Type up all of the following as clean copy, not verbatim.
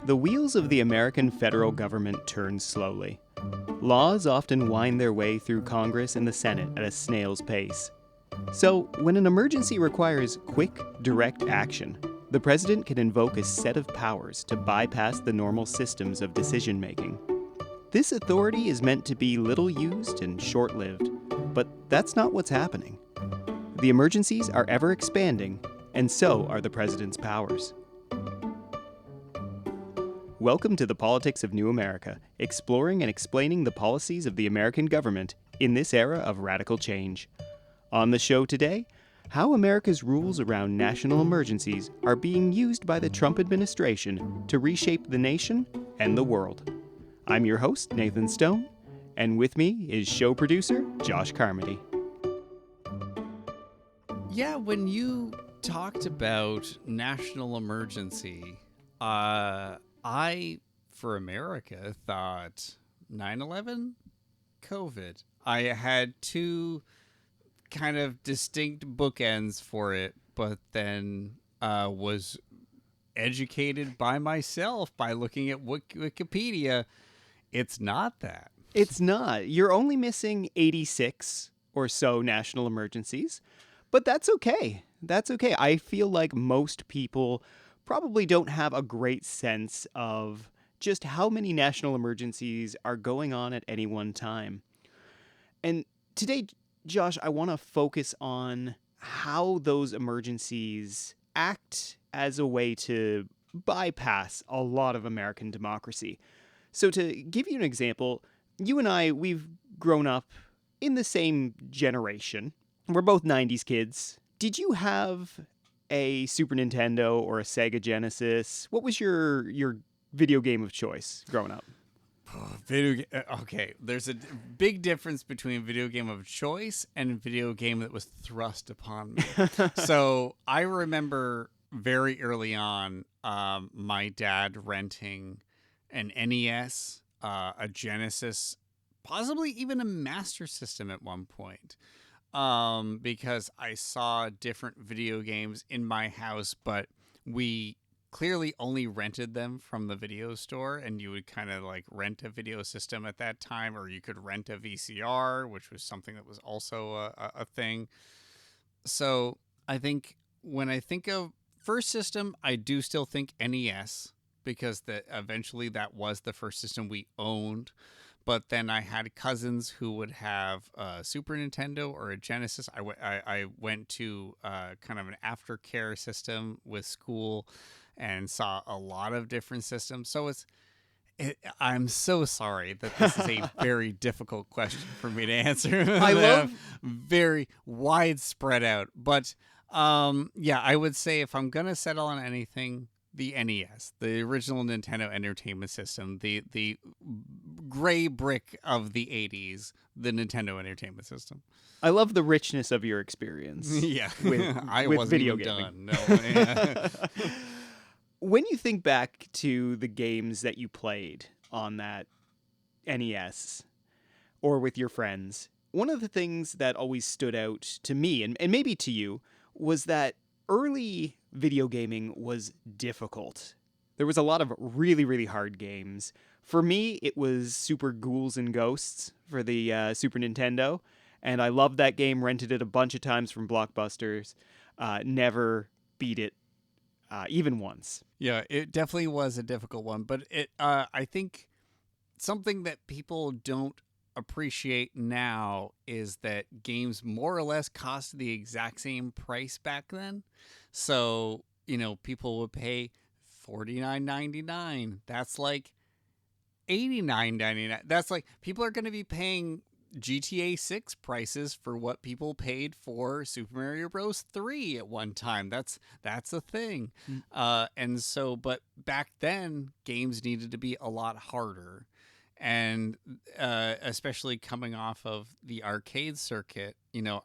The wheels of the American federal government turn slowly. Laws often wind their way through Congress and the Senate at a snail's pace. So, when an emergency requires quick, direct action, the president can invoke a set of powers to bypass the normal systems of decision making. This authority is meant to be little used and short lived, but that's not what's happening. The emergencies are ever expanding, and so are the president's powers. Welcome to the Politics of New America, exploring and explaining the policies of the American government in this era of radical change. On the show today, how America's rules around national emergencies are being used by the Trump administration to reshape the nation and the world. I'm your host, Nathan Stone, and with me is show producer Josh Carmody. Yeah, when you talked about national emergency, I, for America, thought 9/11, COVID. I had two kind of distinct bookends for it, but then was educated by myself by looking at Wikipedia. It's not that. It's not. You're only missing 86 or so national emergencies, but that's okay. That's okay. I feel like most people probably don't have a great sense of just how many national emergencies are going on at any one time. And today, Josh, I want to focus on how those emergencies act as a way to bypass a lot of American democracy. So to give you an example, you and I, we've grown up in the same generation. We're both 90s kids. Did you have a Super Nintendo or a Sega Genesis? What was your video game of choice growing up? Okay, there's a big difference between video game of choice and video game that was thrust upon me. So I remember very early on my dad renting an NES, a Genesis, possibly even a Master System at one point. Because I saw different video games in my house, but we clearly only rented them from the video store, and you would kind of like rent a video system at that time, or you could rent a VCR, which was something that was also a thing. So I think when I think of first system, I do still think NES, because eventually that was the first system we owned. But then I had cousins who would have a Super Nintendo or a Genesis. I went to kind of an aftercare system with school and saw a lot of different systems. So I'm so sorry that this is a very difficult question for me to answer. I love very widespread out. But yeah, I would say if I'm going to settle on anything, the NES, the original Nintendo Entertainment System, the gray brick of the 80s, the Nintendo Entertainment System. I love the richness of your experience. Yeah, with wasn't video even gaming. done. No, yeah. When you think back to the games that you played on that NES or with your friends, one of the things that always stood out to me, and maybe to you, was that early video gaming was difficult. There was a lot of really, really hard games. For me, it was Super Ghouls and Ghosts for the Super Nintendo, and I loved that game, rented it a bunch of times from Blockbusters, never beat it even once. Yeah, it definitely was a difficult one, but I think something that people don't appreciate now is that games more or less cost the exact same price back then. So, people would pay $49.99. That's like $89.99. That's like people are going to be paying GTA 6 prices for what people paid for Super Mario Bros. 3 at one time. That's a thing. And so, but back then, games needed to be a lot harder. And especially coming off of the arcade circuit,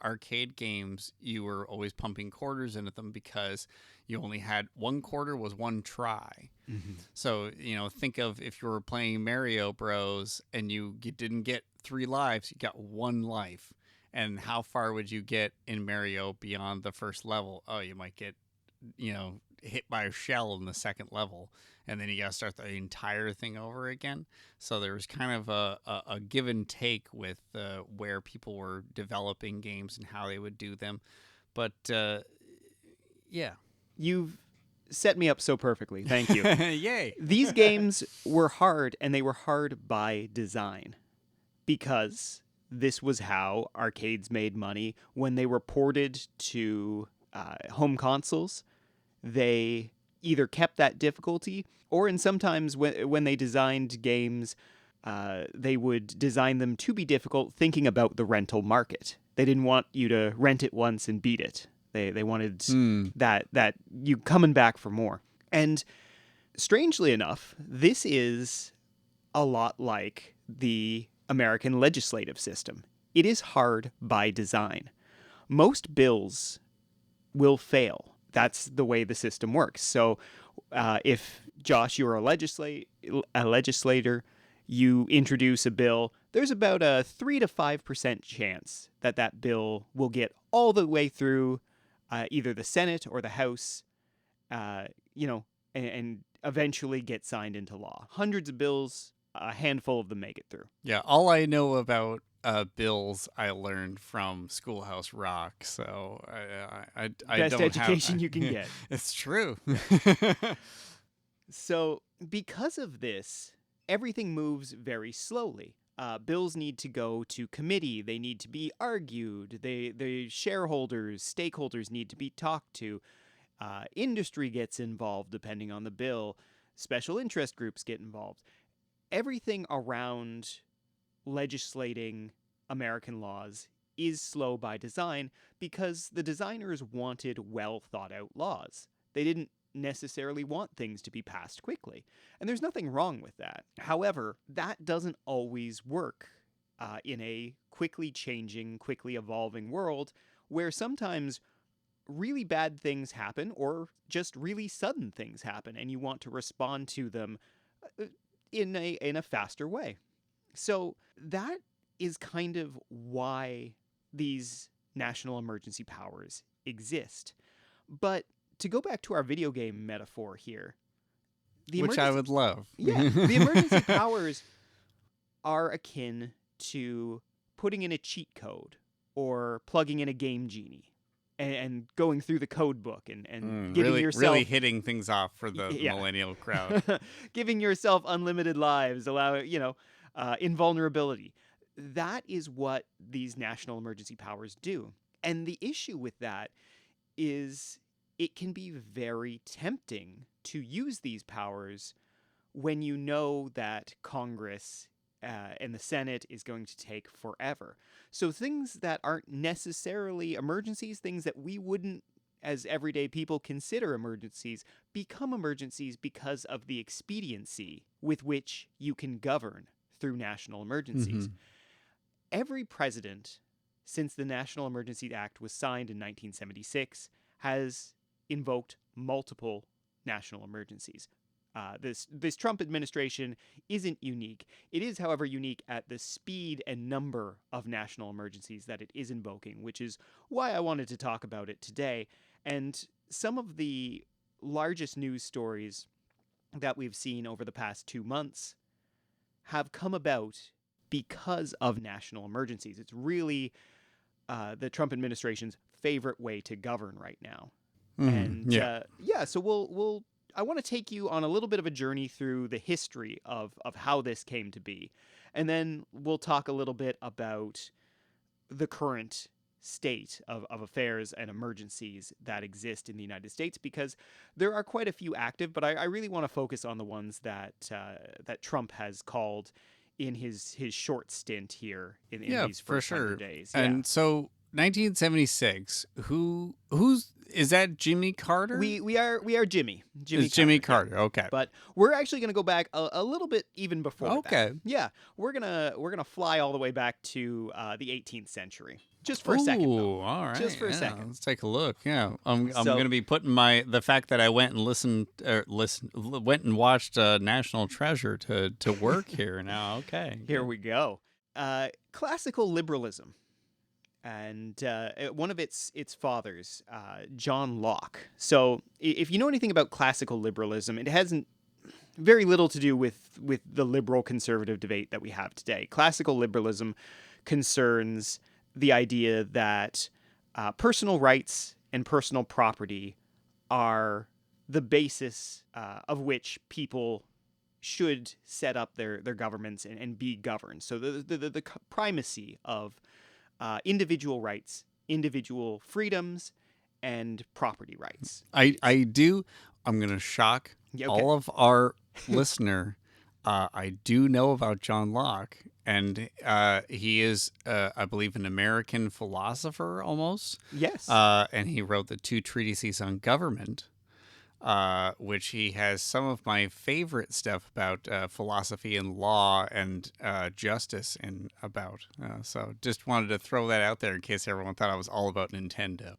arcade games, you were always pumping quarters into them because you only had one quarter was one try. Mm-hmm. So, think of if you were playing Mario Bros. And you didn't get 3 lives, you got 1 life. And how far would you get in Mario beyond the first level? Oh, you might get, hit by a shell in the second level, and then you got to start the entire thing over again. So there was kind of a give and take with where people were developing games and how they would do them. But yeah. You've set me up so perfectly. Thank you. Yay. These games were hard, and they were hard by design, because this was how arcades made money. When they were ported to home consoles, they either kept that difficulty, or in sometimes when they designed games, they would design them to be difficult, thinking about the rental market. They didn't want you to rent it once and beat it. They wanted that you coming back for more. And strangely enough, this is a lot like the American legislative system. It is hard by design. Most bills will fail. That's the way the system works. So if, Josh, you're a legislator, you introduce a bill, there's about a 3 to 5% chance that that bill will get all the way through either the Senate or the House, and eventually get signed into law. Hundreds of bills, a handful of them make it through. Yeah, all I know about bills I learned from Schoolhouse Rock, so I Best don't education have, you can get. It's true. So because of this, everything moves very slowly. Bills need to go to committee. They need to be argued. The shareholders, stakeholders need to be talked to. Industry gets involved depending on the bill. Special interest groups get involved. Everything around legislating American laws is slow by design because the designers wanted well thought out laws. They didn't necessarily want things to be passed quickly. And there's nothing wrong with that. However, that doesn't always work in a quickly changing, quickly evolving world where sometimes really bad things happen or just really sudden things happen and you want to respond to them in a faster way. So that is kind of why these national emergency powers exist. But to go back to our video game metaphor here, which I would love. Yeah, the emergency powers are akin to putting in a cheat code or plugging in a Game Genie and going through the code book and giving yourself really hitting things off for the millennial crowd. Giving yourself unlimited lives, invulnerability. That is what these national emergency powers do. And the issue with that is it can be very tempting to use these powers when you know that Congress and the Senate is going to take forever. So things that aren't necessarily emergencies, things that we wouldn't as everyday people consider emergencies, become emergencies because of the expediency with which you can govern through national emergencies. Mm-hmm. Every president since the National Emergency Act was signed in 1976 has invoked multiple national emergencies. This Trump administration isn't unique. It is, however, unique at the speed and number of national emergencies that it is invoking, which is why I wanted to talk about it today. And some of the largest news stories that we've seen over the past 2 months have come about because of national emergencies. It's really the Trump administration's favorite way to govern right now. So I want to take you on a little bit of a journey through the history of how this came to be. And then we'll talk a little bit about the current state of affairs and emergencies that exist in the United States, because there are quite a few active, but I really want to focus on the ones that Trump has called in his short stint here in these first 100 days. Yeah. And so 1976, who's is that Jimmy Carter? We are Jimmy. Jimmy Carter. Okay. But we're actually going to go back a little bit even before that. Okay. Yeah. We're going to fly all the way back to the 18th century. Just for a second. Ooh, all right. Just for a second. Let's take a look. Yeah. I'm going to be putting the fact that I went and went and watched National Treasure to work here now. Okay. Here we go. Classical liberalism. and one of its fathers, John Locke. So if you know anything about classical liberalism, it hasn't very little to do with the liberal conservative debate that we have today. Classical liberalism concerns the idea that personal rights and personal property are the basis of which people should set up their governments and be governed. So the primacy of individual rights, individual freedoms, and property rights. I'm going to shock Yeah, okay. all of our listener. I do know about John Locke, and he is, I believe, an American philosopher almost. Yes. And he wrote the 2 treatises on government, which he has some of my favorite stuff about philosophy and law and justice and about. So just wanted to throw that out there in case everyone thought I was all about Nintendo.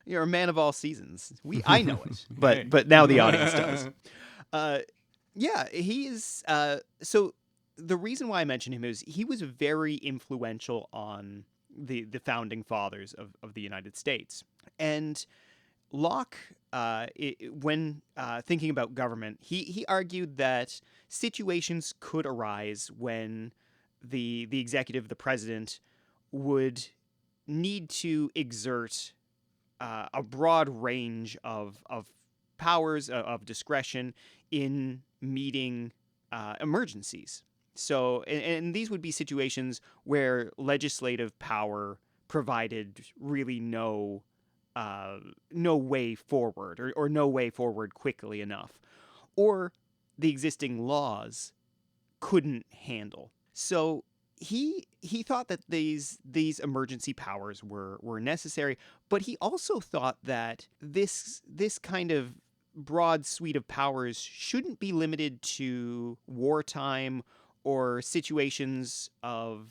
You're a man of all seasons. I know it, but now the audience does. Yeah, he is. So the reason why I mention him is he was very influential on the founding fathers of the United States. And Locke, when thinking about government, he argued that situations could arise when the executive, the president, would need to exert a broad range of powers of discretion in meeting emergencies. So, and these would be situations where legislative power provided really no way forward, or no way forward quickly enough, or the existing laws couldn't handle. So he thought that these emergency powers were necessary, but he also thought that this kind of broad suite of powers shouldn't be limited to wartime or situations of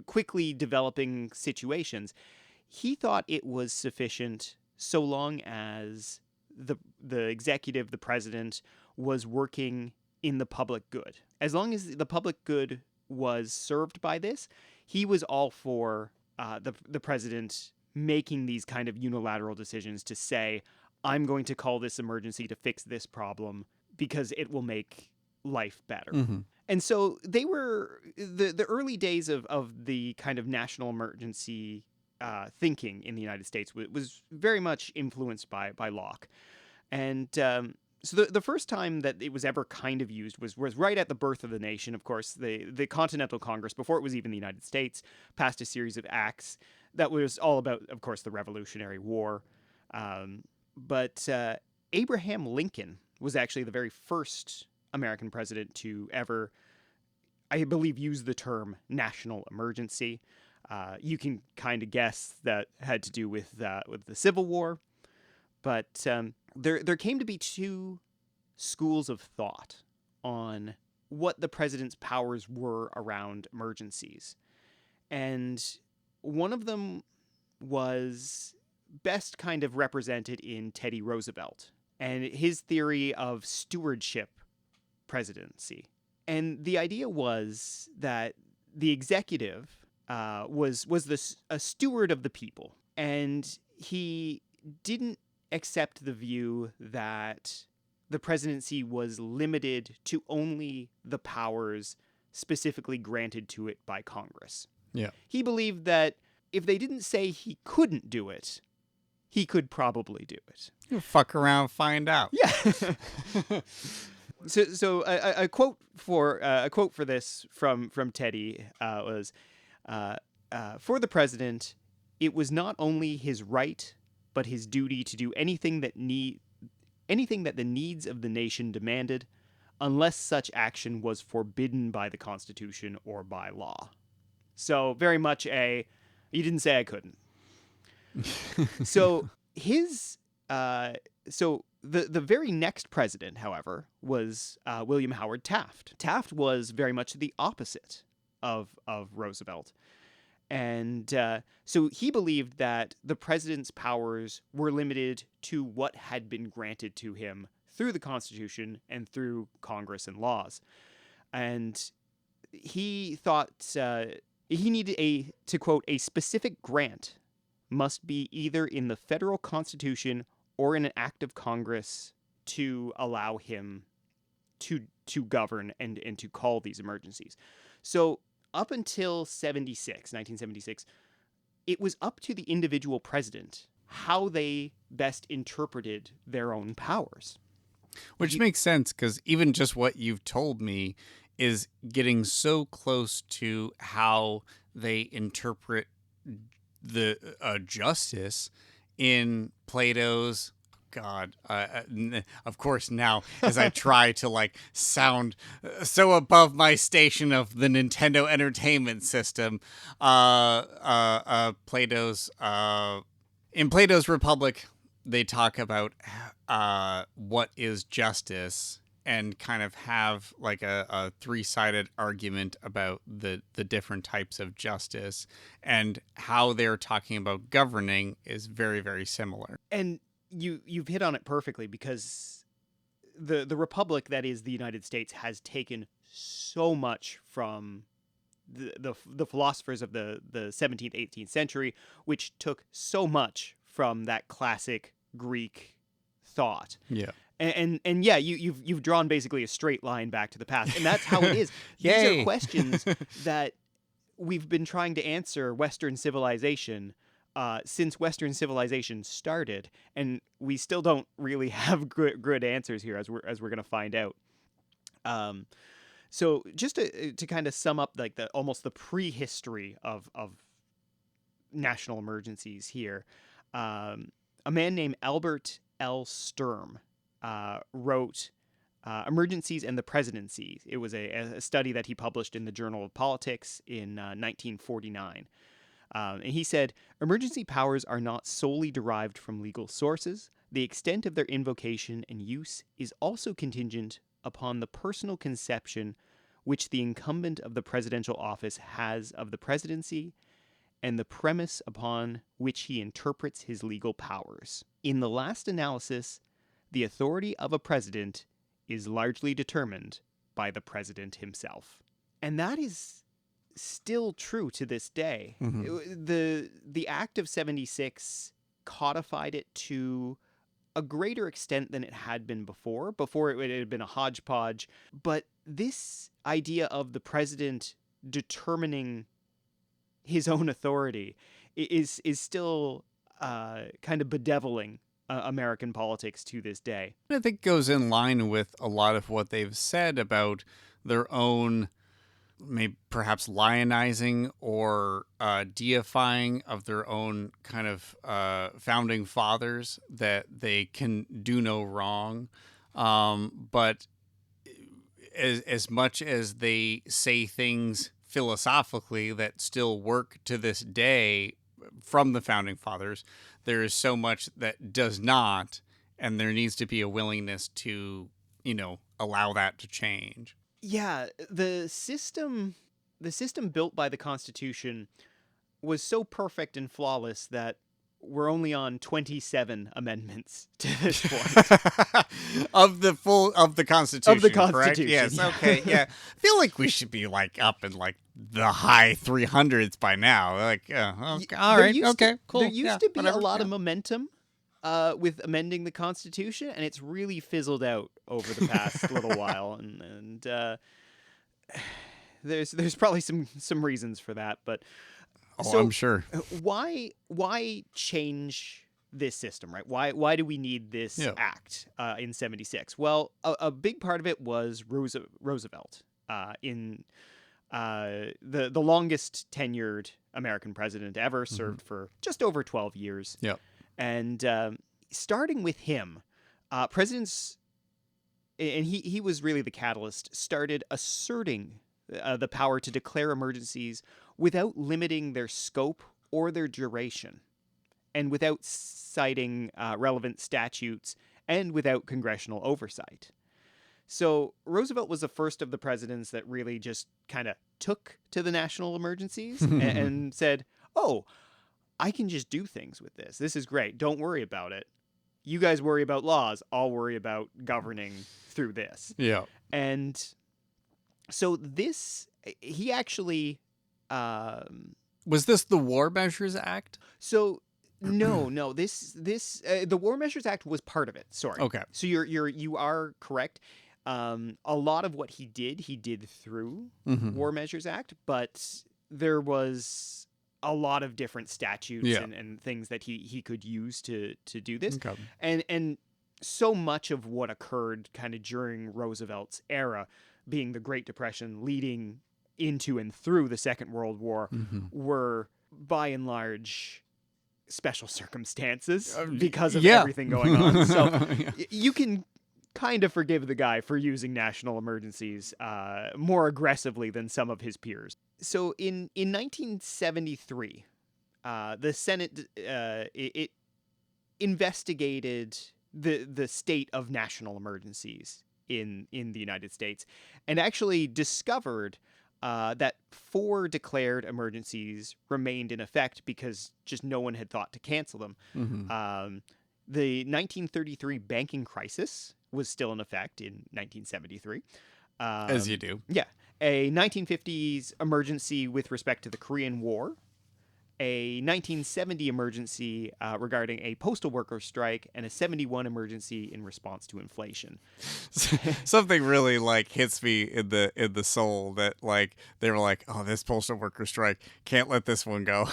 quickly developing situations. He thought it was sufficient so long as the executive, the president, was working in the public good. As long as the public good was served by this, he was all for the president making these kind of unilateral decisions to say, I'm going to call this emergency to fix this problem because it will make life better. Mm-hmm. And so they were the early days of the kind of national emergency thinking in the United States was very much influenced by Locke. And so the first time that it was ever kind of used was right at the birth of the nation. Of course, the Continental Congress, before it was even the United States, passed a series of acts that was all about, of course, the Revolutionary War. But Abraham Lincoln was actually the very first American president to ever, I believe, use the term national emergency. You can kind of guess that had to do with the Civil War. But there came to be 2 schools of thought on what the president's powers were around emergencies. And one of them was best kind of represented in Teddy Roosevelt and his theory of stewardship presidency. And the idea was that the executive was a steward of the people, and he didn't accept the view that the presidency was limited to only the powers specifically granted to it by Congress. Yeah. He believed that if they didn't say he couldn't do it, he could probably do it. You fuck around, find out. Yeah. So a quote for this from Teddy was, for the president, it was not only his right but his duty to do anything that the needs of the nation demanded, unless such action was forbidden by the Constitution or by law. So very much you didn't say I couldn't. So the very next president, however, was William Howard Taft. Taft was very much the opposite of Roosevelt. And so he believed that the president's powers were limited to what had been granted to him through the Constitution and through Congress and laws. And he thought He needed to quote, a specific grant must be either in the federal constitution or in an act of Congress to allow him to govern and to call these emergencies. So up until 1976, it was up to the individual president how they best interpreted their own powers. Which makes sense, because even just what you've told me is getting so close to how they interpret the justice in Plato's. God, of course, now as I try to like sound so above my station of the Nintendo Entertainment System, Plato's in Plato's Republic, they talk about what is justice, and kind of have like a three-sided argument about the different types of justice, and how they're talking about governing is very, very similar. And you've hit on it perfectly, because the Republic that is the United States has taken so much from the philosophers of the 17th, 18th century, which took so much from that classic Greek thought. Yeah. And yeah, you've drawn basically a straight line back to the past, and that's how it is. These Yay. are questions that we've been trying to answer Western civilization since Western civilization started, and we still don't really have good answers here, as we're going to find out. So just to kind of sum up like almost the prehistory of national emergencies here, a man named Albert L. Sturm wrote Emergencies and the Presidency. It was a study that he published in the Journal of Politics in 1949. And he said, emergency powers are not solely derived from legal sources. The extent of their invocation and use is also contingent upon the personal conception which the incumbent of the presidential office has of the presidency, and the premise upon which he interprets his legal powers. In the last analysis, the authority of a president is largely determined by the president himself. And that is still true to this day. Mm-hmm. The Act of 76 codified it to a greater extent than it had been before. Before, it had been a hodgepodge. But this idea of the president determining his own authority is still kind of bedeviling American politics to this day. I think goes in line with a lot of what they've said about their own, maybe perhaps lionizing or deifying of their own kind of founding fathers, that they can do no wrong. But as much as they say things philosophically that still work to this day from the founding fathers, there is so much that does not, and there needs to be a willingness to, allow that to change. Yeah, the system built by the Constitution was so perfect and flawless that we're only on 27 amendments to this point. of the Constitution. Of the correct? Constitution, Yes. yeah. Okay. Yeah. I feel like we should be like up in like the high 300s by now. Like, okay, all There right. used Okay. to- Cool. There used yeah, to be whatever, a lot yeah. of momentum with amending the Constitution, and it's really fizzled out over the past little while. And there's probably some reasons for that, but Oh, so I'm sure. why change this system, right? Why do we need this Yeah. act in 76? Well, a big part of it was Roosevelt in the longest tenured American president ever, served for just over 12 years. Yep. And starting with him, presidents, and he was really the catalyst, started asserting the power to declare emergencies without limiting their scope or their duration, and without citing relevant statutes, and without congressional oversight. So Roosevelt was the first of the presidents that really just kind of took to the national emergencies and said, oh, I can just do things with this. This is great. Don't worry about it. You guys worry about laws. I'll worry about governing through this. Yeah. And so he actually Was this the War Measures Act? So no, this the War Measures Act was part of it. Sorry. Okay. So you are correct. A lot of what he did through Mhm. War Measures Act, but there was a lot of different statutes Yeah. and things that he could use to do this. Okay. And so much of what occurred kind of during Roosevelt's era, being the Great Depression leading into and through the Second World War, were by and large special circumstances because of yeah. everything going on. So Yeah. you can kind of forgive the guy for using national emergencies more aggressively than some of his peers. So in 1973, the Senate it investigated the state of national emergencies in the United States, and actually discovered that 4 declared emergencies remained in effect because just no one had thought to cancel them. The 1933 banking crisis was still in effect in 1973. As you do. Yeah. A 1950s emergency with respect to the Korean War. A 1970 emergency regarding a postal worker strike, and a 71 emergency in response to inflation. Something really like hits me in the soul that like they were like, oh, this postal worker strike, can't let this one go.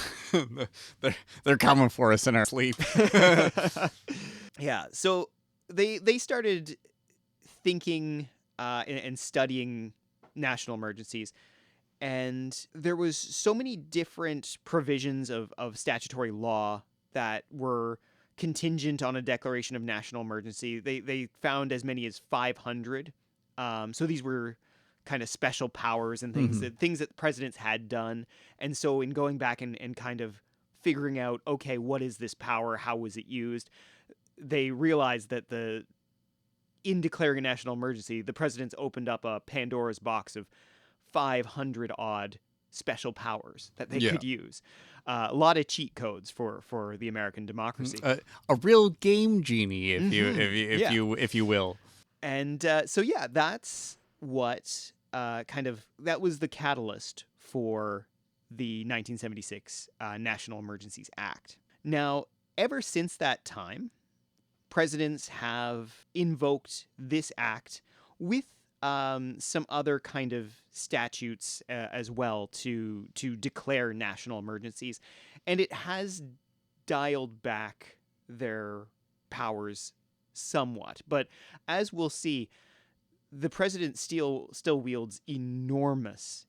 they're coming for us in our sleep. Yeah, so they started thinking and studying national emergencies, and there was so many different provisions of statutory law that were contingent on a declaration of national emergency. They found as many as 500. So these were kind of special powers and things that presidents had done. And so in going back and kind of figuring out, okay, what is this power? How was it used? They realized that in declaring a national emergency, the presidents opened up a Pandora's box of 500 odd special powers that they could use. A lot of cheat codes for the American democracy. A real game genie, if you will. And so yeah, that's what that was the catalyst for the 1976 National Emergencies Act. Now, ever since that time, presidents have invoked this act with some other kind of statutes as well to declare national emergencies, and it has dialed back their powers somewhat. But as we'll see, the president still wields enormous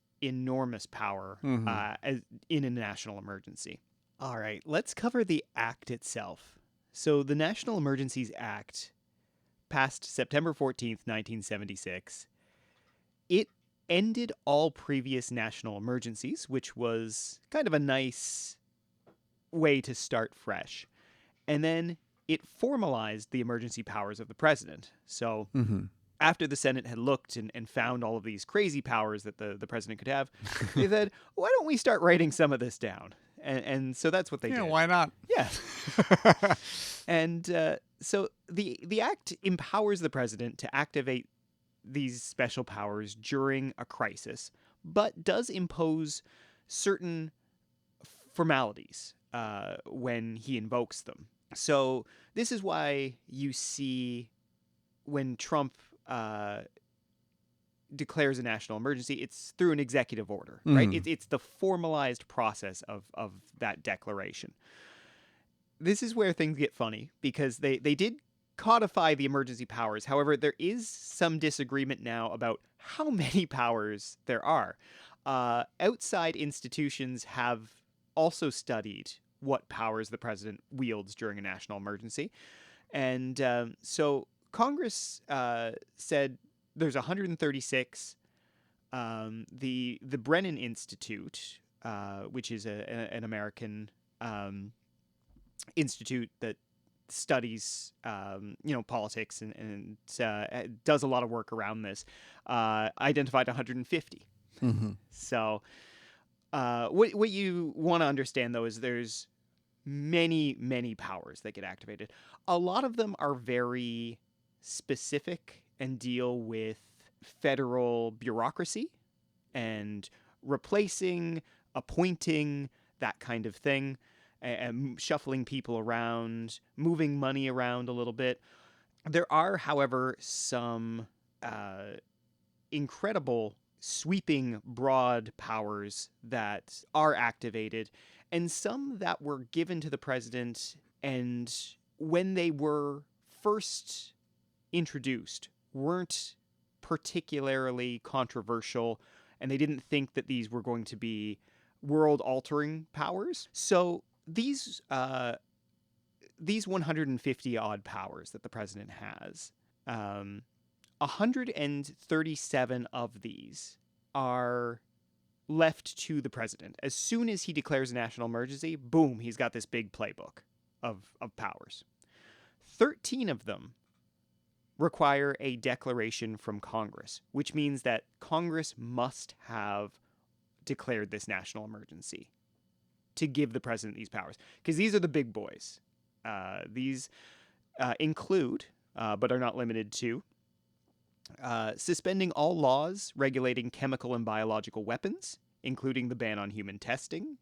power in a national emergency. All right, let's cover the act itself. So the National Emergencies Act passed September 14th, 1976. It ended all previous national emergencies, which was kind of a nice way to start fresh. And then it formalized the emergency powers of the president. So after the Senate had looked and found all of these crazy powers that the president could have, they said, why don't we start writing some of this down? And so that's what they did. Yeah, why not? Yeah. And so the act empowers the president to activate these special powers during a crisis, but does impose certain formalities when he invokes them. So this is why you see when Trump declares a national emergency, it's through an executive order, right? It's the formalized process of that declaration. This is where things get funny, because they did codify the emergency powers. However, there is some disagreement now about how many powers there are. Outside institutions have also studied what powers the president wields during a national emergency. And so Congress said there's 136. The Brennan Institute, which is an American institute that studies politics and does a lot of work around this, identified 150. So what you want to understand, though, is there's many powers that get activated. A lot of them are very specific and deal with federal bureaucracy and replacing, appointing, that kind of thing, and shuffling people around, moving money around a little bit. There are, however, some incredible, sweeping, broad powers that are activated, and some that were given to the president, and when they were first introduced, weren't particularly controversial, and they didn't think that these were going to be world-altering powers. So these 150 odd powers that the president has, 137 of these are left to the president. As soon as he declares a national emergency, boom, he's got this big playbook of powers. 13 of them require a declaration from Congress, which means that Congress must have declared this national emergency to give the president these powers. Because these are the big boys. These include, but are not limited to, suspending all laws regulating chemical and biological weapons, including the ban on human testing,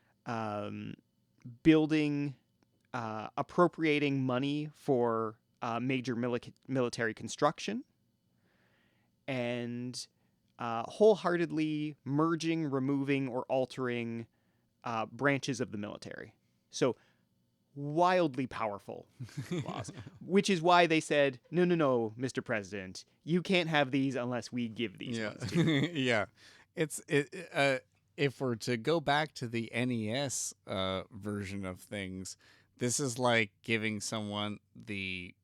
appropriating money for major military construction, and wholeheartedly merging, removing, or altering branches of the military. So wildly powerful laws, which is why they said, no, Mr. President, you can't have these unless we give these ones to you. Yeah. If we're to go back to the NES version of things, this is like giving someone the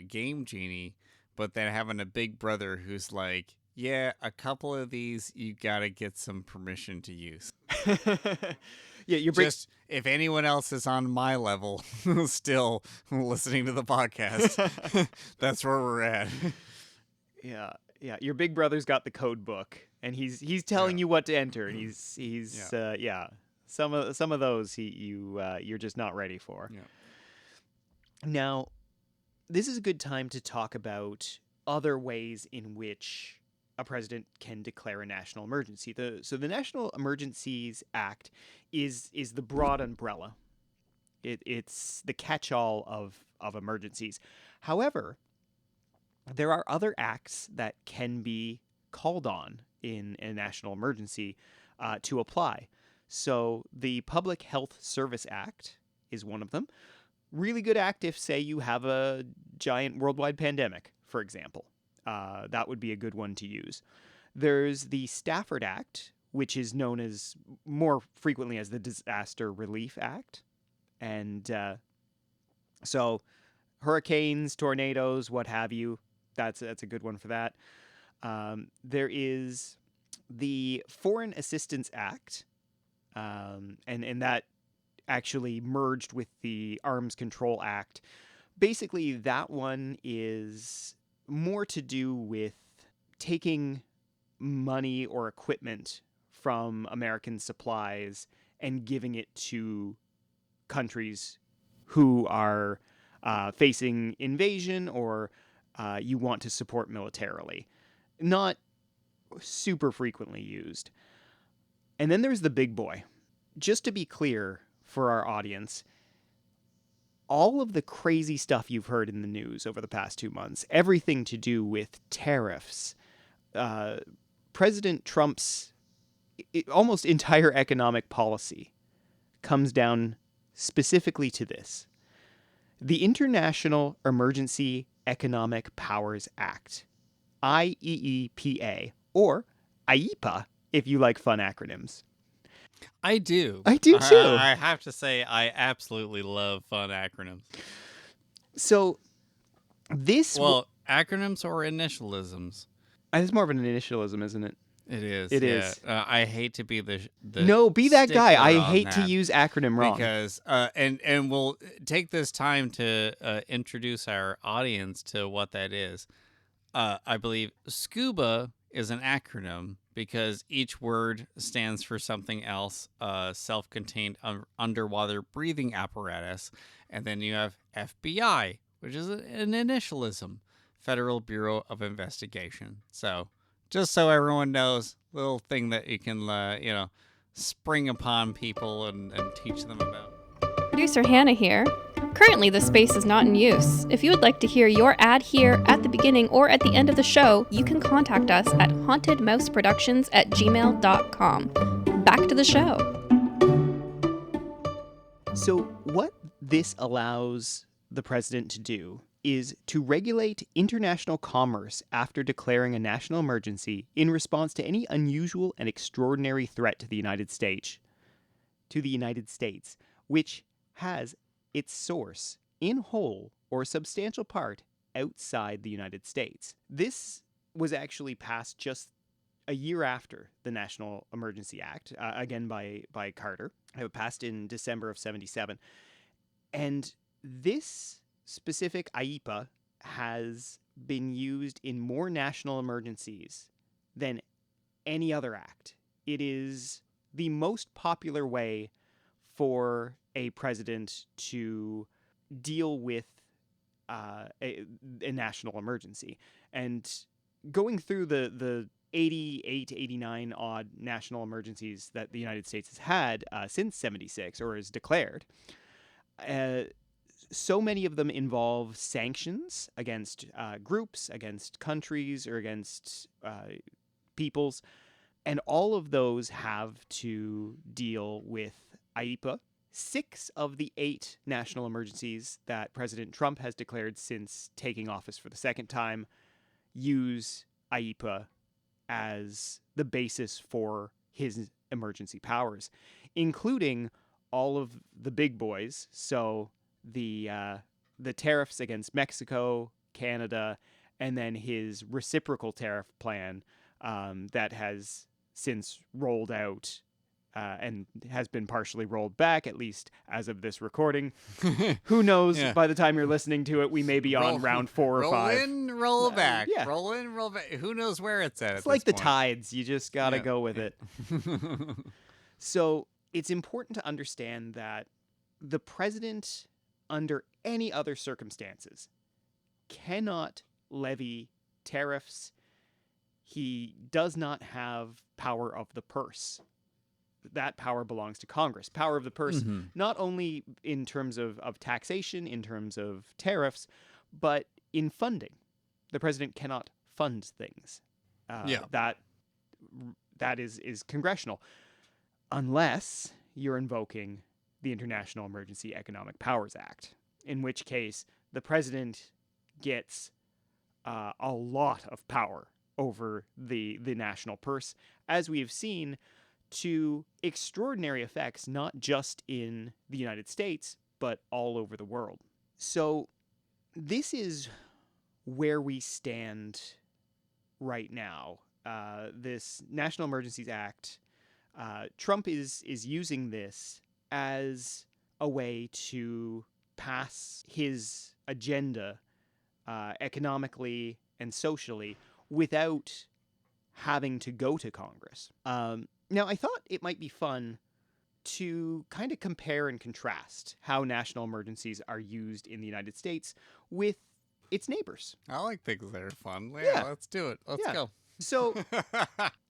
Game Genie, but then having a big brother who's like, yeah, a couple of these you gotta get some permission to use. Yeah, you're just if anyone else is on my level still listening to the podcast, that's where we're at. Yeah. Your big brother's got the code book, and he's telling you what to enter, and he's some of those you're just not ready for. Yeah. Now, this is a good time to talk about other ways in which a president can declare a national emergency. So the National Emergencies Act is the broad umbrella. It's the catch-all of emergencies. However, there are other acts that can be called on in a national emergency to apply. So the Public Health Service Act is one of them. Really good act if, say, you have a giant worldwide pandemic, for example. That would be a good one to use. There's the Stafford Act, which is known as more frequently as the Disaster Relief Act. And so hurricanes, tornadoes, what have you, that's a good one for that. There is the Foreign Assistance Act, and that actually merged with the Arms Control Act. Basically, that one is more to do with taking money or equipment from American supplies and giving it to countries who are facing invasion or you want to support militarily. Not super frequently used. And then there's the big boy. Just to be clear for our audience, all of the crazy stuff you've heard in the news over the past 2 months, everything to do with tariffs, President Trump's almost entire economic policy comes down specifically to this. The International Emergency Economic Powers Act, IEEPA, or IEPA, if you like fun acronyms. I do. I do too. I have to say, I absolutely love fun acronyms. So, this... Well, acronyms or initialisms? It's more of an initialism, isn't it? It is. It is. I hate to be the no, be that guy. stickler I on hate to that use acronym wrong. because and we'll take this time to introduce our audience to what that is. I believe SCUBA is an acronym because each word stands for something else. Self-contained underwater breathing apparatus, and then you have FBI, which is an initialism, Federal Bureau of Investigation. So, just so everyone knows, little thing that you can spring upon people and teach them about. Producer Hannah here. Currently, the space is not in use. If you would like to hear your ad here at the beginning or at the end of the show, you can contact us at hauntedmouseproductions@gmail.com. Back to the show. So, what this allows the president to do is to regulate international commerce after declaring a national emergency in response to any unusual and extraordinary threat to the United States. Which has its source in whole or substantial part outside the United States. This was actually passed just a year after the National Emergency Act, again by Carter. It was passed in December of 1977. And this specific IEEPA has been used in more national emergencies than any other act. It is the most popular way for a president to deal with a national emergency. And going through the 88, 89 odd national emergencies that the United States has had since 76 or is declared, so many of them involve sanctions against groups, against countries, or against peoples. And all of those have to deal with IEEPA. 6 of the 8 national emergencies that President Trump has declared since taking office for the second time use IEEPA as the basis for his emergency powers, including all of the big boys. So the tariffs against Mexico, Canada, and then his reciprocal tariff plan that has since rolled out and has been partially rolled back, at least as of this recording. Who knows? Yeah. By the time you're listening to it, we may be on round 4 or 5. Roll in, roll back. yeah. Roll in, roll back. Who knows where it's at? It's like the point. tides. You just got to Yeah. go with it. So it's important to understand that the president, under any other circumstances, cannot levy tariffs. He does not have power of the purse. That power belongs to Congress. Power of the purse, not only in terms of taxation, in terms of tariffs, but in funding. The president cannot fund things. That is congressional. Unless you're invoking the International Emergency Economic Powers Act, in which case the president gets a lot of power over the national purse, as we have seen, to extraordinary effects, not just in the United States, but all over the world. So this is where we stand right now. This National Emergencies Act, Trump is using this as a way to pass his agenda economically and socially without having to go to Congress. Now, I thought it might be fun to kind of compare and contrast how national emergencies are used in the United States with its neighbors. I like things that are fun. Yeah. Let's do it. Let's Yeah. go. So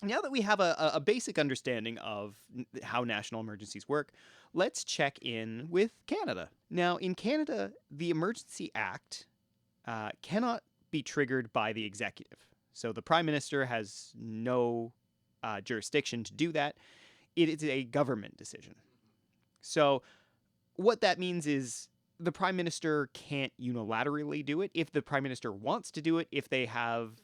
now that we have a basic understanding of how national emergencies work, let's check in with Canada. Now, in Canada, the Emergency Act cannot be triggered by the executive. So the Prime Minister has no jurisdiction to do that. It is a government decision. So what that means is the Prime Minister can't unilaterally do it. If the Prime Minister wants to do it, if they have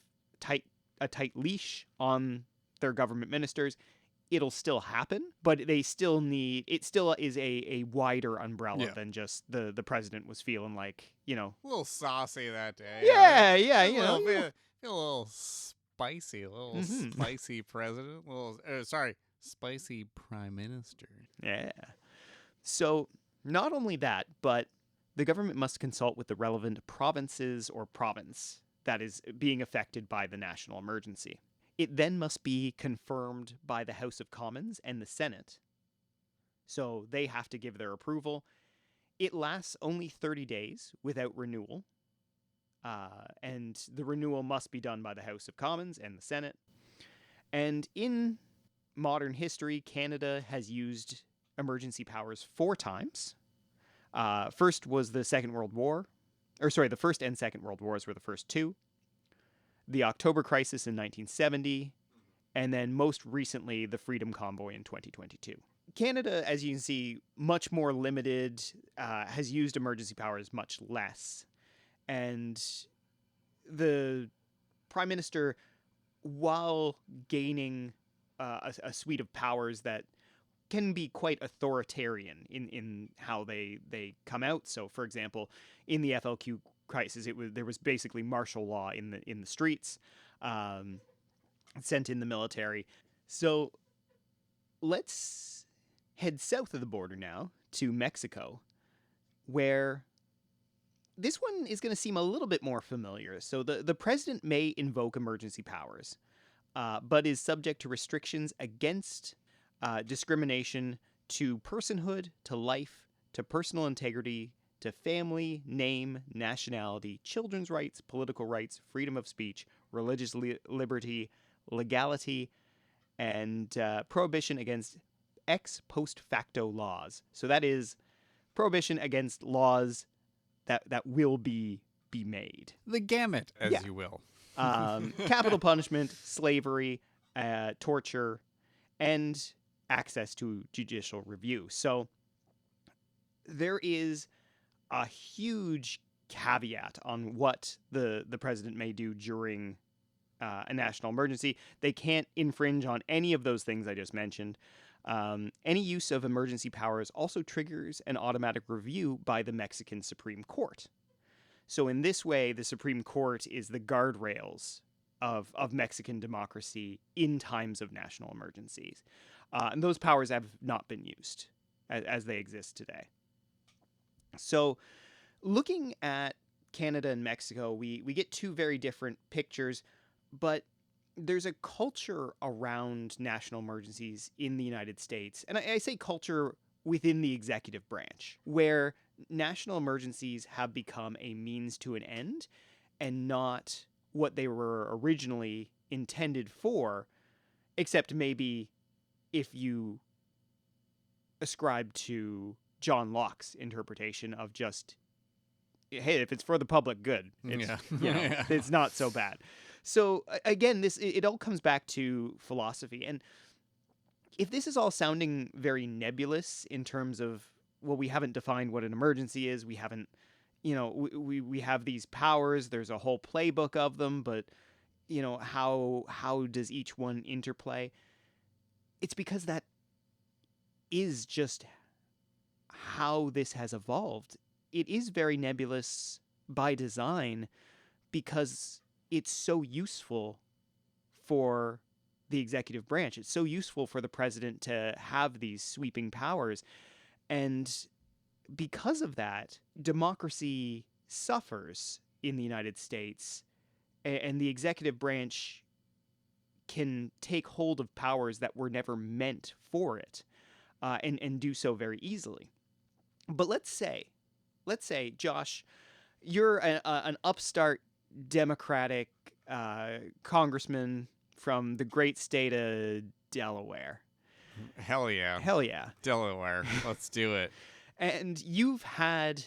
a tight leash on their government ministers, it'll still happen, but they still need, it still is a wider umbrella than just the president was feeling like, A little saucy that day. Yeah, Feel a little spicy, spicy president. Spicy prime minister. Yeah. So not only that, but the government must consult with the relevant provinces or province that is being affected by the national emergency. It then must be confirmed by the House of Commons and the Senate. So they have to give their approval. It lasts only 30 days without renewal. And the renewal must be done by the House of Commons and the Senate. And in modern history, Canada has used emergency powers 4 times. First was the Second World War. The First and Second World Wars were the first 2. The October Crisis in 1970. And then most recently, the Freedom Convoy in 2022. Canada, as you can see, much more limited, has used emergency powers much less. And the Prime Minister, while gaining a suite of powers that can be quite authoritarian in how they come out. So, for example, in the FLQ crisis, there was basically martial law in the streets, sent in the military. So let's head south of the border now to Mexico, where this one is going to seem a little bit more familiar. So the president may invoke emergency powers, but is subject to restrictions against discrimination to personhood, to life, to personal integrity, to family, name, nationality, children's rights, political rights, freedom of speech, religious liberty, legality, and prohibition against ex post facto laws. So that is prohibition against laws that will be made. The gamut, as Yeah. you will. Capital punishment, slavery, torture, and access to judicial review. So there is a huge caveat on what the president may do during a national emergency. They can't infringe on any of those things I just mentioned. Any use of emergency powers also triggers an automatic review by the Mexican Supreme Court. So in this way, the Supreme Court is the guardrails of Mexican democracy in times of national emergencies. And those powers have not been used as they exist today. So looking at Canada and Mexico, we get 2 very different pictures, but there's a culture around national emergencies in the United States. And I say culture within the executive branch, where national emergencies have become a means to an end and not what they were originally intended for, except maybe if you ascribe to John Locke's interpretation of just, hey, if it's for the public good, it's, Yeah. it's not so bad. So again, it all comes back to philosophy. And if this is all sounding very nebulous in terms of, well, we haven't defined what an emergency is, we haven't, we have these powers, there's a whole playbook of them, but how does each one interplay? It's because that is just how this has evolved. It is very nebulous by design because it's so useful for the executive branch. It's so useful for the president to have these sweeping powers. And because of that, democracy suffers in the United States, and the executive branch can take hold of powers that were never meant for it, and do so very easily. But let's say, Josh, you're an upstart Democratic congressman from the great state of Delaware. Hell yeah. Hell yeah. Delaware. Let's do it. And you've had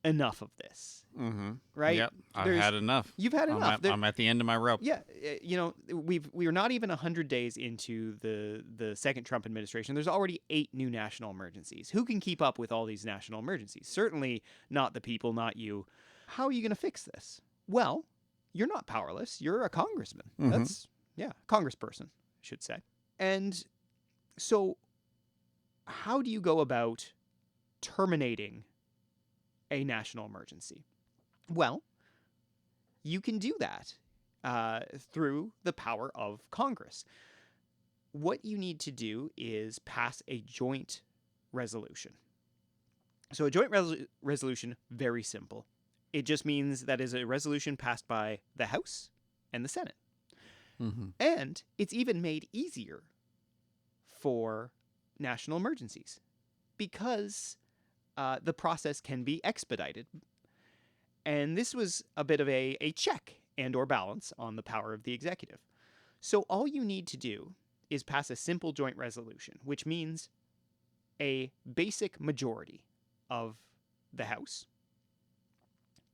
enough of this, Mm-hmm. right? Yep. I've had enough. You've had enough. I'm at the end of my rope. Yeah, we are not even 100 days into the second Trump administration. There's already 8 new national emergencies. Who can keep up with all these national emergencies? Certainly not the people, not you. How are you going to fix this? Well, you're not powerless. You're a congressman. Mhm. Congressperson, I should say. And so how do you go about terminating a national emergency? Well, you can do that through the power of Congress. What you need to do is pass a joint resolution. So a joint resolution, very simple. It just means that is a resolution passed by the House and the Senate. Mm-hmm. And it's even made easier for national emergencies because the process can be expedited. And this was a bit of a check and or balance on the power of the executive. So all you need to do is pass a simple joint resolution, which means a basic majority of the House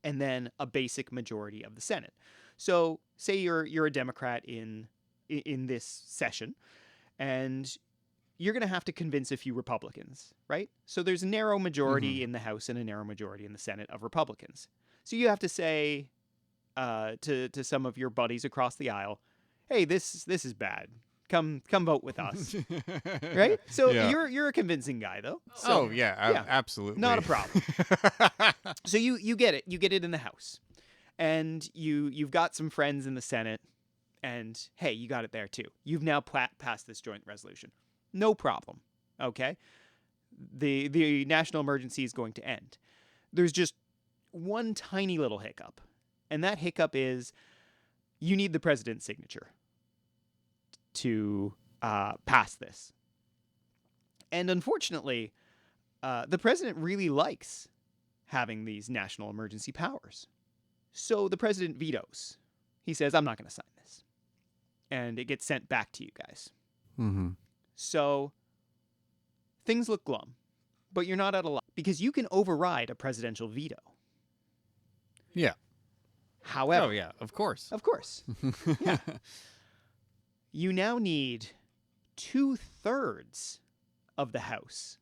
and then a basic majority of the Senate. So say you're a Democrat in this session, and you're going to have to convince a few Republicans, right? So there's a narrow majority in the House and a narrow majority in the Senate of Republicans. So you have to say to some of your buddies across the aisle, hey, this is bad. Come vote with us, right? So you're a convincing guy, though. So, absolutely. Not a problem. So you get it. You get it in the House. And you've got some friends in the Senate. And, hey, you got it there, too. You've now passed this joint resolution. No problem, okay? The national emergency is going to end. There's just one tiny little hiccup. And that hiccup is you need the president's signature to pass this. And unfortunately, the president really likes having these national emergency powers. So the president vetoes. He says, I'm not going to sign this. And it gets sent back to you guys. Mm-hmm. So things look glum, but you're not out of luck because you can override a presidential veto. Yeah. However, Oh, yeah, of course. of course, yeah, you now need 2/3 of the House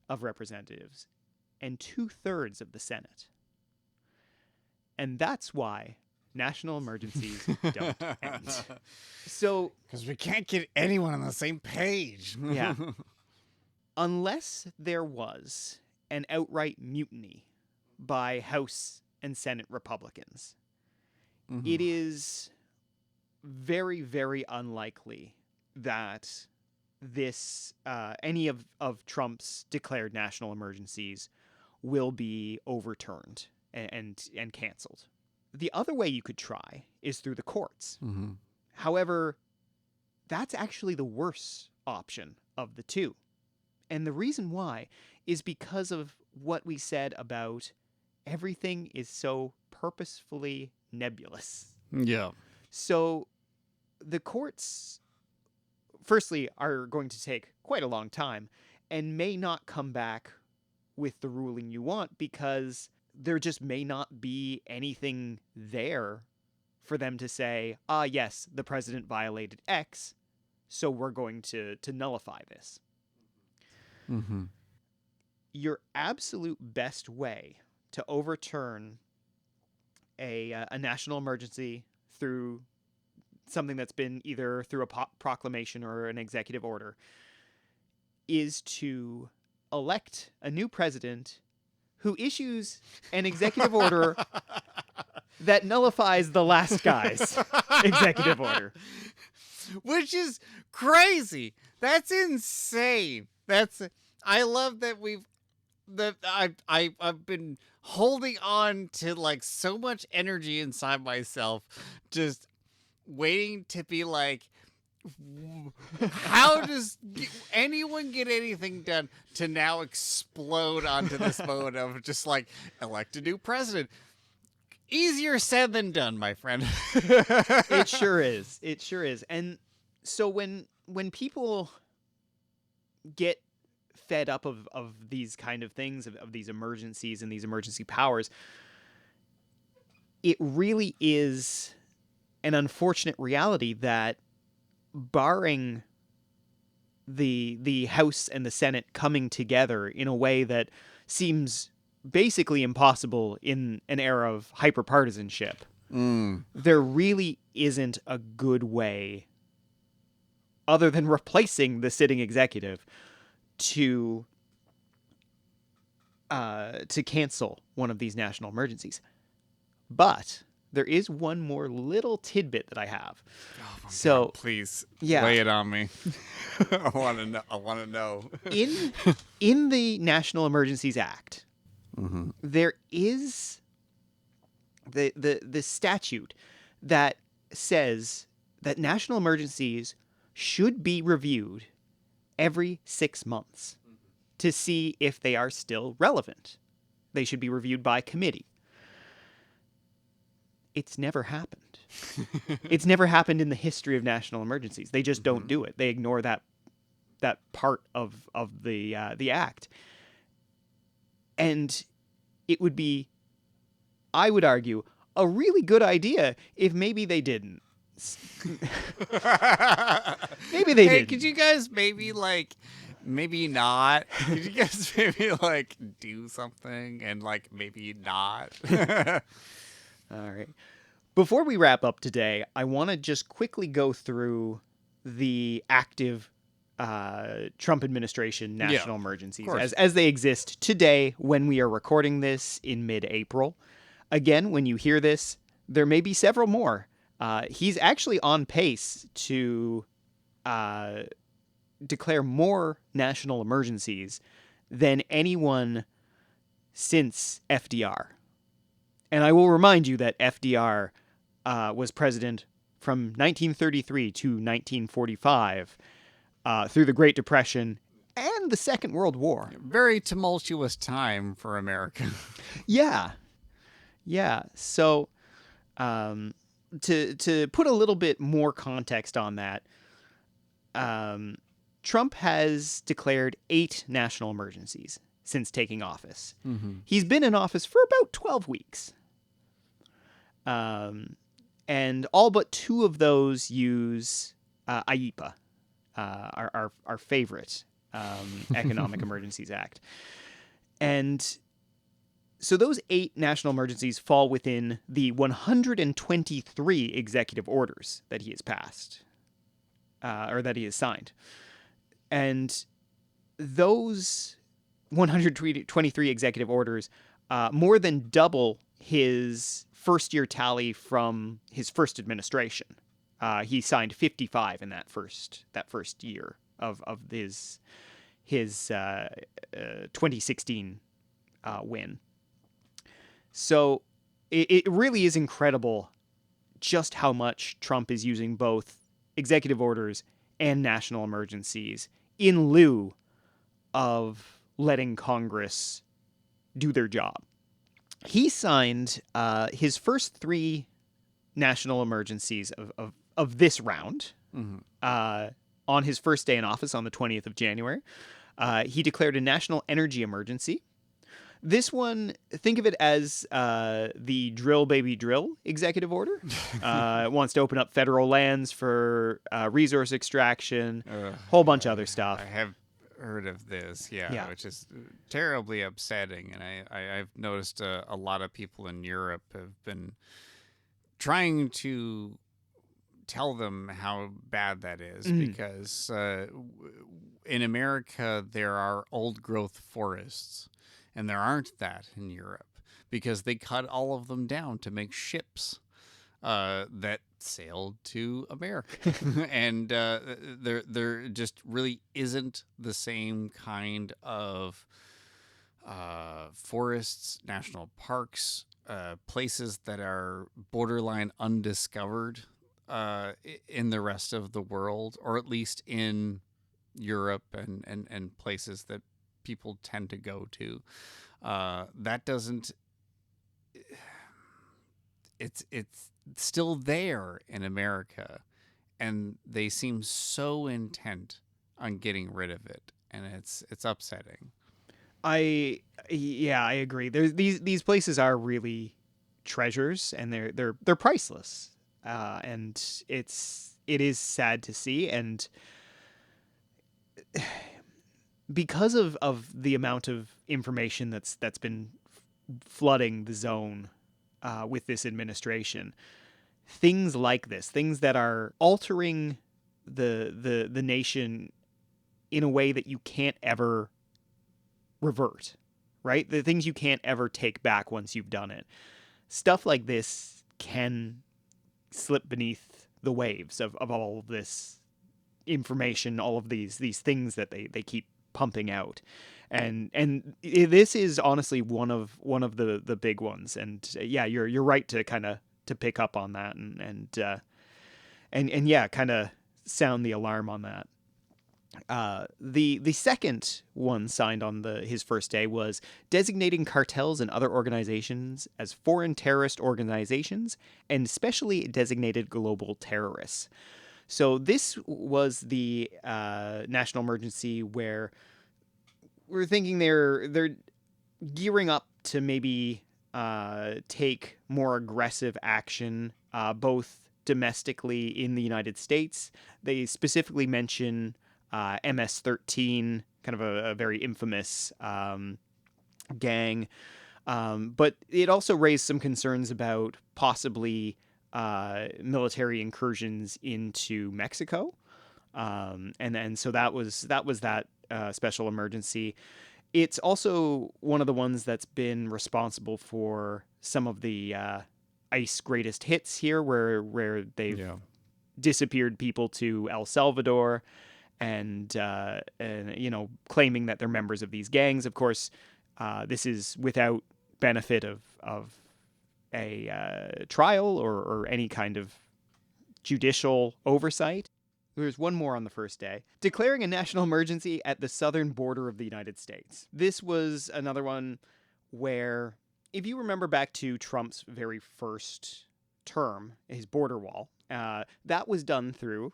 of Representatives and 2/3 of the Senate. And that's why national emergencies don't end. So, Because we can't get anyone on the same page. yeah, unless there was an outright mutiny by House and Senate Republicans, it is very, very unlikely that this any of Trump's declared national emergencies will be overturned and canceled. The other way you could try is through the courts. Mm-hmm. However, that's actually the worst option of the two. And the reason why is because of what we said about everything is so purposefully nebulous. Yeah. So the courts, firstly, are going to take quite a long time and may not come back with the ruling you want because there just may not be anything there for them to say, yes, the president violated X, so we're going to nullify this. Mm-hmm. Your absolute best way to overturn a national emergency through something that's been either through a proclamation or an executive order is to elect a new president who issues an executive order that nullifies the last guy's executive order. Which is crazy. That's insane. I love that I've been holding on to like so much energy inside myself, just waiting to be like, how does anyone get anything done, to now explode onto this mode of just like elect a new president. Easier said than done, my friend. It sure is. It sure is. And so when people get fed up of these kind of things, of these emergencies and these emergency powers, it really is an unfortunate reality that barring the House and the Senate coming together in a way that seems basically impossible in an era of hyperpartisanship, there really isn't a good way, other than replacing the sitting executive, to cancel one of these national emergencies. But there is one more little tidbit that I have. Oh my So, God, please yeah. lay it on me. I want to know. In the National Emergencies Act, there is the statute that says that national emergencies should be reviewed every 6 months to see if they are still relevant. They should be reviewed by committee. It's never happened. It's never happened in the history of national emergencies. They just don't do it. They ignore that part of the act. And it would be, I would argue, a really good idea if maybe they didn't. Maybe they Hey, didn't. could you guys maybe not? Could you guys maybe do something and maybe not? All right. Before we wrap up today, I want to just quickly go through the active Trump administration national emergencies as they exist today when we are recording this in mid-April. Again, when you hear this, there may be several more. He's actually on pace to declare more national emergencies than anyone since FDR. And I will remind you that FDR was president from 1933 to 1945 through the Great Depression and the Second World War. Very tumultuous time for America. Yeah. So, to put a little bit more context on that, Trump has declared 8 national emergencies since taking office. He's been in office for about 12 weeks. And all but 2 of those use IEPA, our favorite Economic Emergencies Act. And so those 8 national emergencies fall within the 123 executive orders that he has passed, or that he has signed. And those 123 executive orders more than double his first-year tally from his first administration. He signed 55 in that first year of his 2016 win. So it really is incredible just how much Trump is using both executive orders and national emergencies in lieu of letting Congress do their job. He signed his first 3 national emergencies of this round on his first day in office on the 20th of January. He declared a national energy emergency. This one, think of it as the Drill Baby Drill executive order. It wants to open up federal lands for resource extraction, whole bunch of other stuff. I have heard of this, which is terribly upsetting. And I've noticed a lot of people in Europe have been trying to tell them how bad that is because in America there are old growth forests. And there aren't that in Europe because they cut all of them down to make ships that sailed to America. And there just really isn't the same kind of forests, national parks, places that are borderline undiscovered in the rest of the world, or at least in Europe and places that people tend to go to. That doesn't. It's still there in America, and they seem so intent on getting rid of it, and it's upsetting. I agree. These places are really treasures, and they're priceless, and it is sad to see, and because of the amount of information that's been flooding the zone with this administration, things like this, things that are altering the nation in a way that you can't ever revert, right? The things you can't ever take back once you've done it. Stuff like this can slip beneath the waves of all of this information, all of these things that they keep pumping out, and this is honestly one of the big ones. And you're right to kind of to pick up on that and kind of sound the alarm on that. The second one signed on his first day was designating cartels and other organizations as foreign terrorist organizations and specially designated global terrorists. So this was the national emergency where we're thinking they're gearing up to maybe take more aggressive action, both domestically in the United States. They specifically mention MS-13, kind of a very infamous gang. But it also raised some concerns about possibly military incursions into Mexico. And so that was that special emergency. It's also one of the ones that's been responsible for some of the ICE greatest hits here, where they've disappeared people to El Salvador, and claiming that they're members of these gangs. Of course, this is without benefit of a trial or any kind of judicial oversight. There's one more on the first day. Declaring a national emergency at the southern border of the United States. This was another one where, if you remember back to Trump's very first term, his border wall, that was done through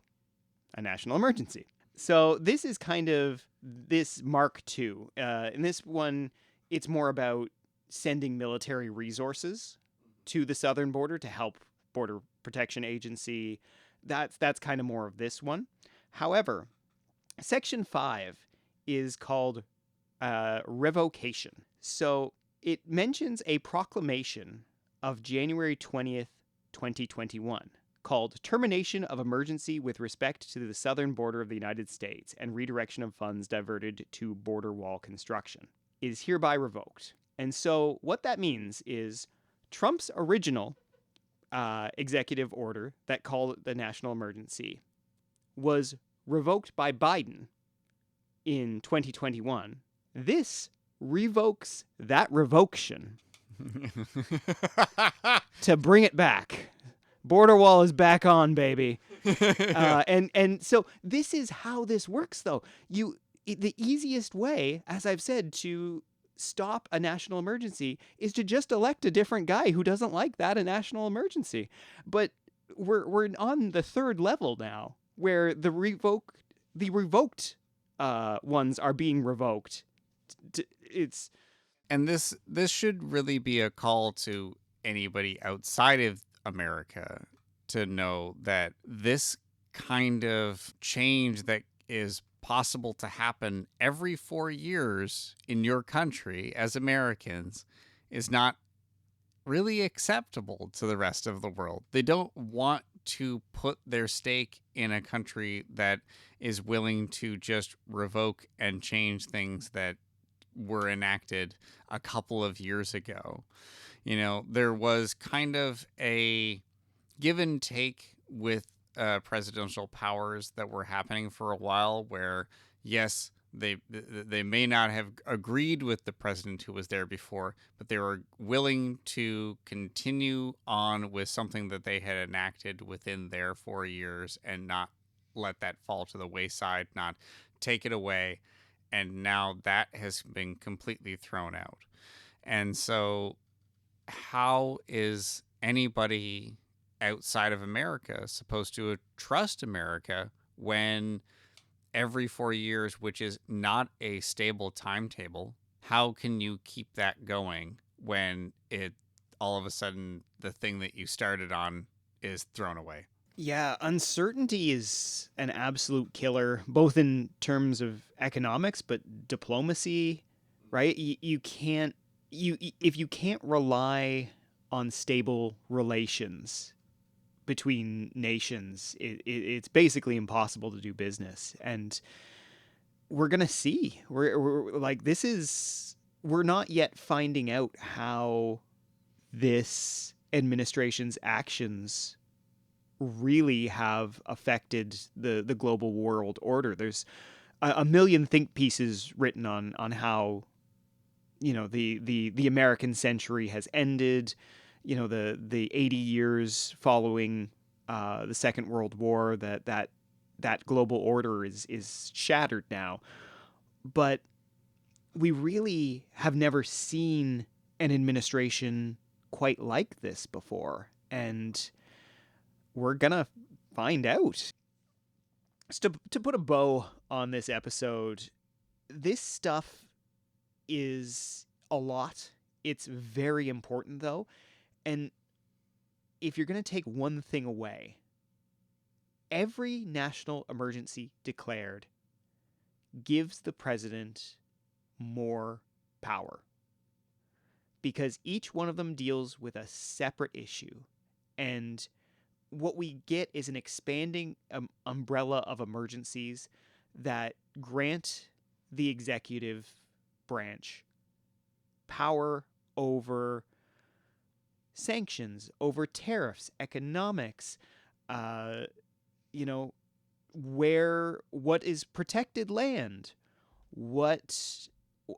a national emergency. So this is kind of this Mark II. In this one, it's more about sending military resources to the southern border to help Border Protection Agency. That's kind of more of this one. However, Section 5 is called revocation. So it mentions a proclamation of January 20th, 2021, called Termination of Emergency with Respect to the Southern Border of the United States and Redirection of Funds Diverted to Border Wall Construction, is hereby revoked. And so what that means is Trump's original executive order that called it the national emergency was revoked by Biden in 2021. This revokes that revocation to bring it back. Border wall is back on, baby. And so this is how this works, though. The easiest way, as I've said, to stop a national emergency is to just elect a different guy who doesn't like that a national emergency. But we're on the third level now, where the revoked ones are being revoked. And this should really be a call to anybody outside of America to know that this kind of change that is possible to happen every 4 years in your country as Americans is not really acceptable to the rest of the world. They don't want to put their stake in a country that is willing to just revoke and change things that were enacted a couple of years ago. You know, there was kind of a give and take with presidential powers that were happening for a while, where yes, they may not have agreed with the president who was there before, but they were willing to continue on with something that they had enacted within their 4 years and not let that fall to the wayside, not take it away. And now that has been completely thrown out. And so how is anybody outside of America supposed to trust America when every 4 years, which is not a stable timetable, how can you keep that going when it all of a sudden the thing that you started on is thrown away? Yeah, uncertainty is an absolute killer, both in terms of economics, but diplomacy, right? If you can't rely on stable relations between nations, it's basically impossible to do business. And we're gonna see. We're like, we're not yet finding out how this administration's actions really have affected the global world order. There's a million think pieces written on how, you know, the American century has ended, you know, the 80 years following the Second World War, that that global order is shattered now. But we really have never seen an administration quite like this before, and we're gonna find out. So to put a bow on this episode, this stuff is a lot. It's very important, though. And if you're going to take one thing away, every national emergency declared gives the president more power, because each one of them deals with a separate issue. And what we get is an expanding umbrella of emergencies that grant the executive branch power over sanctions, over tariffs, economics, what is protected land, what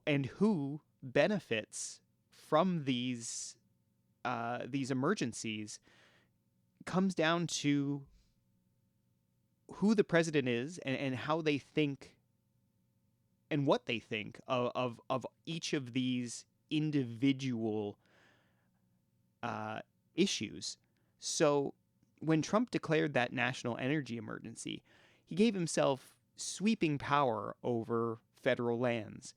and who benefits from these emergencies, comes down to who the president is and how they think and what they think of each of these individual issues. So when Trump declared that national energy emergency, he gave himself sweeping power over federal lands.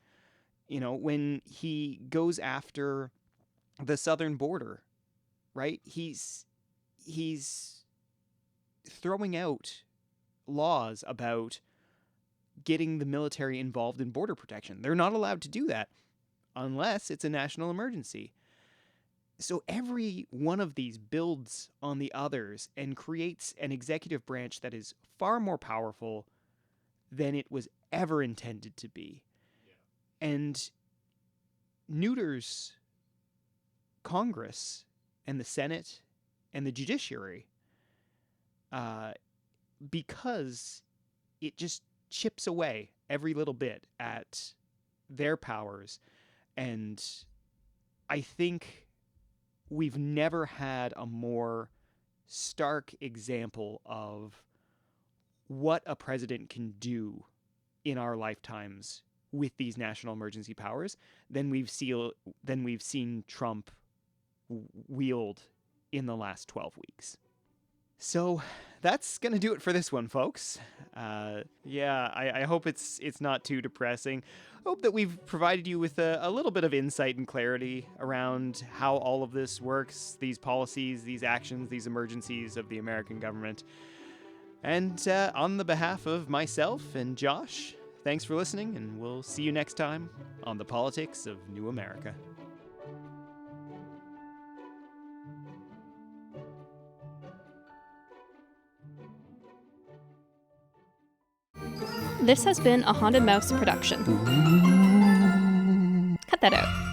When he goes after the southern border, right? He's throwing out laws about getting the military involved in border protection. They're not allowed to do that unless it's a national emergency. So every one of these builds on the others and creates an executive branch that is far more powerful than it was ever intended to be. Yeah. And neuters Congress and the Senate and the judiciary because it just chips away every little bit at their powers. And I think we've never had a more stark example of what a president can do in our lifetimes with these national emergency powers than we've seen Trump wield in the last 12 weeks. So that's going to do it for this one, folks. I hope it's not too depressing. I hope that we've provided you with a little bit of insight and clarity around how all of this works, these policies, these actions, these emergencies of the American government. And on the behalf of myself and Josh, thanks for listening, and we'll see you next time on The Politics of New America. This has been a Haunted Mouse production. Cut that out.